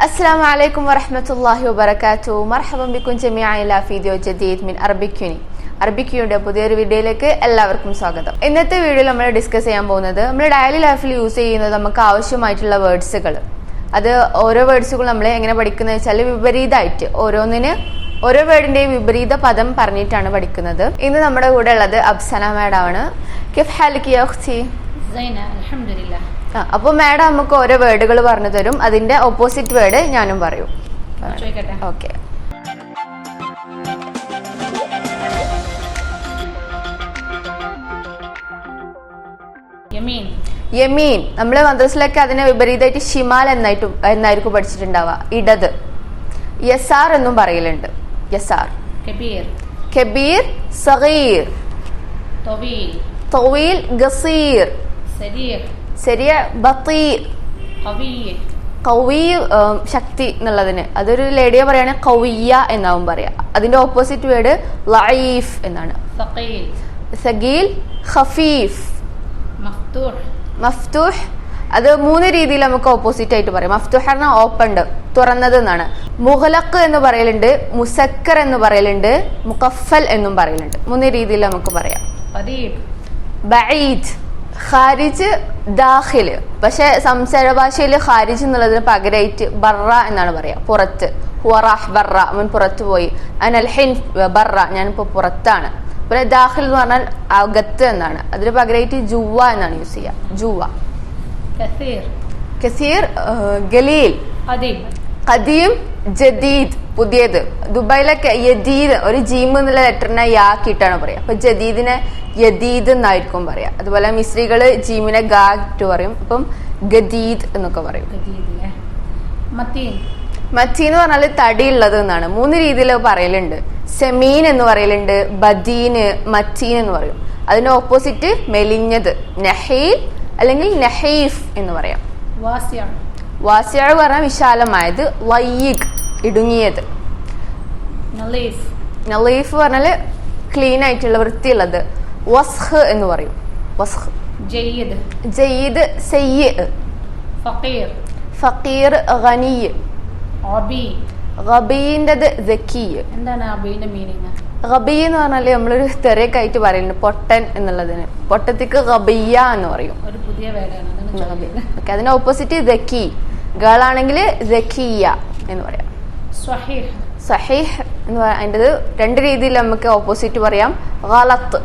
السلام عليكم ورحمة الله وبركاته. مرحبا بكم جميعا إلى فيديو جديد من Arabic Uni. Arabic Uniയുടെ പുതിയൊരു വീഡിയോയിലേക്ക് എല്ലാവർക്കും സ്വാഗതം. ഇന്നത്തെ വീഡിയോയിൽ നമ്മൾ ഡിസ്കസ് ചെയ്യാൻ പോകുന്നത് നമ്മൾ ഡെയിലി ലൈഫിൽ യൂസ് ചെയ്യുന്നത് നമുക്ക് ആവശ്യമായിട്ടുള്ള വേർഡ്സുകൾ. അത് ഓരോ വേർഡ്സുകൾ നമ്മൾ എങ്ങനെ പഠിക്കുന്നത് വെച്ചാൽ വിപരീതമായിട്ട് ഓരോന്നിന് ഓരോ വേർഡിന്റെയും വിപരീത പദം പറഞ്ഞിട്ടാണ് പഠിക്കുന്നത്. ഇന്ന് നമ്മുടെ കൂടെ ഉള്ളത് അബ്സന മാഡം ആണ്. കിഫ് ഹാലിക് യാ അഖ്തി? സൈന അൽഹംദുലില്ലാഹ്. അപ്പൊ മാഡം നമുക്ക് ഓരോ വേർഡുകൾ പറഞ്ഞു തരും, അതിന്റെ ഓപ്പോസിറ്റ് വേർഡ് ഞാനും പറയും. ഓക്കെ. യമീൻ നമ്മള് മദ്രസിലൊക്കെ അതിനെ വിപരീതമായിട്ട് ഷിമാൽ എന്നായിരിക്കും പഠിച്ചിട്ടുണ്ടാവുക, ഇടത്. യസാർ എന്നും പറയലുണ്ട്. യസാർ. കബീർ സഗീർ. തവീൽ ഗസീർ. ശരിയ ബത്തീർ. കൗവി ശക്തി എന്നുള്ളതിന് അതൊരു ലേഡിയെ പറയാണ് കൗവിയ എന്നാവും പറയാ. അതിന്റെ ഓപ്പോസിറ്റ് വേർഡ് ലഈഫ് എന്നാണ്. സഗീൽ ഖഫീഫ്. മഫ്തൂഹ് അത് മൂന്ന് രീതിയിൽ നമുക്ക് ഓപ്പോസിറ്റ് ആയിട്ട് പറയാം. മഫ്തൂഹ് പറഞ്ഞാൽ ഓപ്പൺഡ്, തുറന്നത് എന്നാണ്. മുഗ്ലഖ് എന്ന് പറയലുണ്ട്, മുസക്കർ എന്ന് പറയലുണ്ട്, മുഖഫൽ എന്നും പറയലുണ്ട്. മൂന്ന് രീതിയിൽ നമുക്ക് പറയാം. ബഈദ്, ഖാരിജ്, ദാഖില്. പക്ഷെ സംസാര ഭാഷയിൽ ഖാരിജ് എന്നുള്ളതിന് പകരമായിട്ട് ബറ എന്നാണ് പറയാ, പുറത്ത്. ഹുവറാഹ് ബറ, അവൻ പുറത്തു പോയി. അനൽ ഹിൻ ബറ, ഞാനിപ്പോ പുറത്താണ്. പിന്നെ ദാഖിൽ എന്ന് പറഞ്ഞാൽ അകത്ത് എന്നാണ്. അതിന് പകരമായിട്ട് ജുവ എന്നാണ് യൂസ് ചെയ്യുക. ജുവ. കസീർ, ഗലീൽ. ഖദീം, ജദീദ്, പുതിയത്. ദുബായിലൊക്കെ യദീദ് ഒരു ജീം എന്നുള്ള ലെറ്ററിനെ യാക്കിയിട്ടാണ് പറയാ. അപ്പൊ ജദീദിനെ യദീദ് എന്നായിരിക്കും പറയാ. അതുപോലെ മിസ്രികള് ജീമിനെ ഗാറ്റ് പറയും. അപ്പം ഗദീദ് എന്നൊക്കെ പറയും. മത്തി എന്ന് പറഞ്ഞാല് തടിയുള്ളത് എന്നാണ്. മൂന്ന് രീതിയിൽ പറയലുണ്ട്. സെമീൻ എന്ന് പറയലുണ്ട്, ബദീന്, മറ്റീൻ എന്ന് പറയും. അതിന്റെ ഓപ്പോസിറ്റ് മെലിഞ്ഞത്, നഹീൽ അല്ലെങ്കിൽ നഹീഫ് എന്ന് പറയാം. വാസിയ പറഞ്ഞാൽ വിശാലമായത്. ലയ്യിഖ് ഇടുങ്ങിയത്. നലീഫ് പറഞ്ഞാല് ക്ലീൻ ആയിട്ടുള്ള, വൃത്തിയുള്ളത്. വസ്ഖ് എന്ന് പറയും. വസ്ഖ്. ജയ്യിദ് സയ്യി. ഫഖീർ ഗനി. ഗബീന്റത് സക്കി. എന്താണ് അബീന്റെ മീനിങ്? ഗബി എന്ന് പറഞ്ഞാല് നമ്മളൊരു തെരയൊക്കെ ആയിട്ട് പറയുന്നുണ്ട്, പൊട്ടൻ എന്നുള്ളതിന്. പൊട്ടത്തിക്ക് ഗബിയ എന്ന് പറയും. ഒരു പുതിയ വേർഡാണ്. അതിന്റെ ഓപ്പോസിറ്റ് സക്കി. ഗേൾ ആണെങ്കിൽ സക്കിയ എന്ന് പറയാം. സഹീഹ് എന്ന് പറയാം. അതിൻ്റെത് രണ്ട് രീതിയിൽ നമുക്ക് ഓപ്പോസിറ്റ് പറയാം. ഗലത്ത്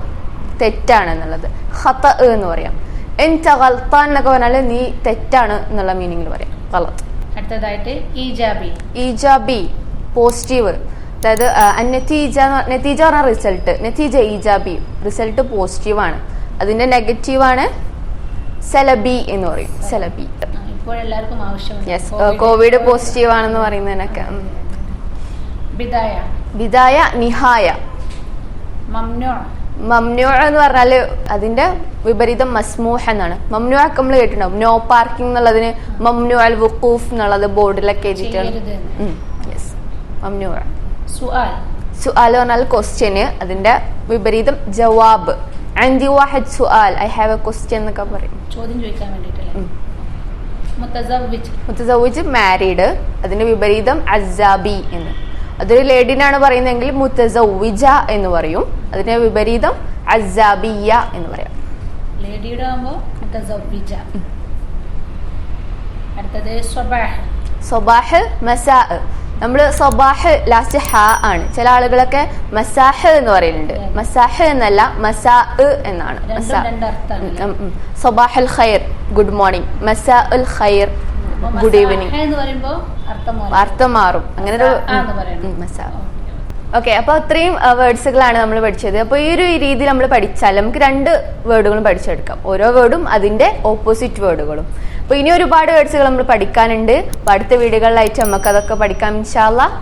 തെറ്റാണ് എന്നുള്ളത്. ഖത എന്ന് പറയാം. എൻത ഗൽത്താൻ എന്നൊക്കെ പറഞ്ഞാല് നീ തെറ്റാണ് എന്നുള്ള മീനിങ്ങിൽ പറയാം. ഗലത്ത്. അടുത്തതായിട്ട് ഈജാബി. ഈജാബി പോസിറ്റീവ്. അതായത് നതീജ പറഞ്ഞ റിസൾട്ട്. നതീജ ഈജാബി, റിസൾട്ട് പോസിറ്റീവ് ആണ്. അതിന്റെ നെഗറ്റീവ് ആണ് സെലബി എന്ന് പറയും. സെലബി. എല്ലാവർക്കും ആവശ്യമാണ്. കോവിഡ് പോസിറ്റീവ് ആണെന്ന് പറയുന്നതിനൊക്കെ. ബിദായ നിഹായ. മംനൂ എന്ന് പറഞ്ഞാല് അതിന്റെ വിപരീതം മസ്മൂഹ് എന്നാണ്. മംനൂ ഒക്കെ നമ്മൾ കേട്ടിട്ടുണ്ടാവും. നോ പാർക്കിംഗ് എന്നുള്ളതിന് മംനൂ അൽ വുഖൂഫ് എന്നുള്ളത് ബോർഡിലൊക്കെ എഴുതിയിട്ടാണ്. മംനൂ. സുആൽ പറഞ്ഞാൽ ക്വസ്റ്റ്യന്, അതിന്റെ വിപരീതം ജവാബ്. അൻദി വാഹിദ് സുആൽ, ഐ ഹാവ് എ ക്വസ്റ്റ്യൻ എന്നൊക്കെ പറയും. ചോദ്യം ചോദിക്കാൻ വേണ്ടിയിട്ടല്ലേ. മുത്തസവ്വിജ് മാരീഡ്, അതിന്റെ വിപരീതം അസാബി എന്ന്. അതൊരു ലേഡിനാണ് പറയുന്നതെങ്കിൽ മുത്തസവ്വിജ എന്ന് പറയും. അതിന്റെ വിപരീതം അസാബിയ എന്ന് പറയാം. ലേഡിയുടെ ആവുമ്പോ മുത്തസവ്വിജ. അടുത്തത് സ്വബാഹ്. സ്വബാഹ് മസാ. നമ്മള് സ്വബാഹ് ലാസ്റ്റ് ഹ ആണ്. ചില ആളുകളൊക്കെ മസാഹ് എന്ന് പറയുന്നുണ്ട്. മസാഹ് എന്നല്ല, മസാ എന്നാണ്. സ്വബാഹുൽ ഖൈർ, ഗുഡ് മോർണിംഗ്. മസാ ഉൽ ഖൈർ, ഗുഡ് ഈവനിങ്. അർത്ഥം മാറും. അങ്ങനെ ഒരു മസാ. ഓക്കെ, അപ്പൊ അത്രയും വേർഡ്സുകളാണ് നമ്മൾ പഠിച്ചത്. അപ്പൊ ഈ ഒരു രീതിയിൽ നമ്മൾ പഠിച്ചാൽ നമുക്ക് രണ്ട് വേർഡുകളും പഠിച്ചെടുക്കാം. ഓരോ വേർഡും അതിന്റെ ഓപ്പോസിറ്റ് വേർഡുകളും. അപ്പൊ ഇനി ഒരുപാട് വേർഡ്സുകൾ നമ്മൾ പഠിക്കാനുണ്ട്. അപ്പൊ അടുത്ത വീഡിയോകളിലായിട്ട് നമുക്ക് അതൊക്കെ പഠിക്കാം ഇൻഷാ അല്ലാഹ്.